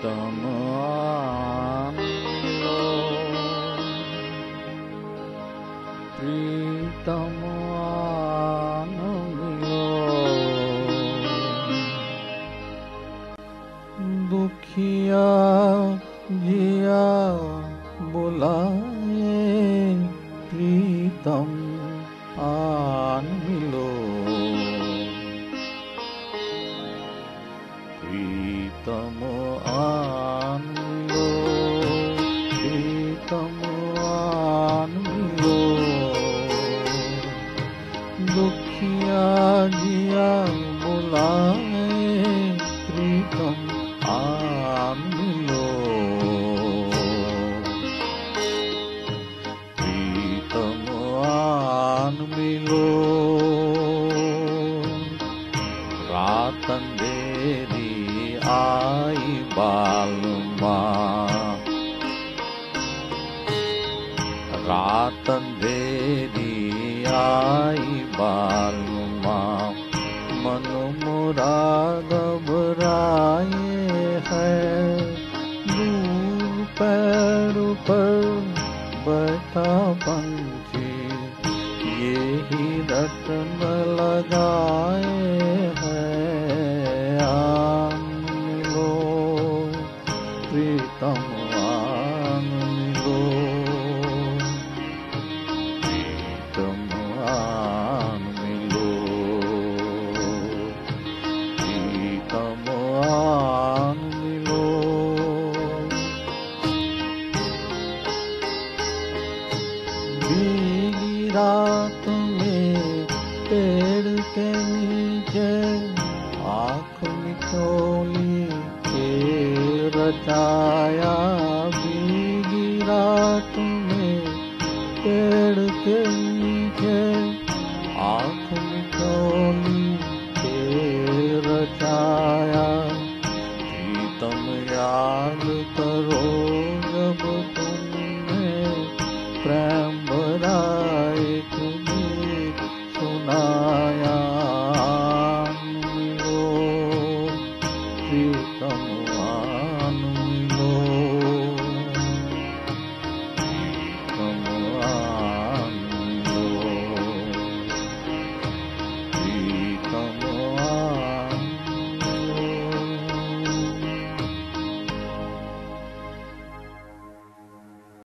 प्रीतम आन लो, प्रीतम आन लो। दुखिया जिया बुलाए, प्रीतम आन मिलो, प्रीतम आन मिलो, प्रीतम आन मिलो। दुखिया जिया बुलाए, प्रीतम आन मिलो, प्रीतम आन मिलो। रात अंधेरी आई बालमा, रात अंधेरी आई बालमा। मन मुरा घबराए है, दूर पैर पर बैठा पंछी, यही रटन लगाए है। आन मिलो, प्रीतम आन मिलो, प्रीतम आन मिलो, प्रीतम आन मिलो। भीगी रात में पेड़ के नीचे, आँख मिचोली के रचाया। भीगी रात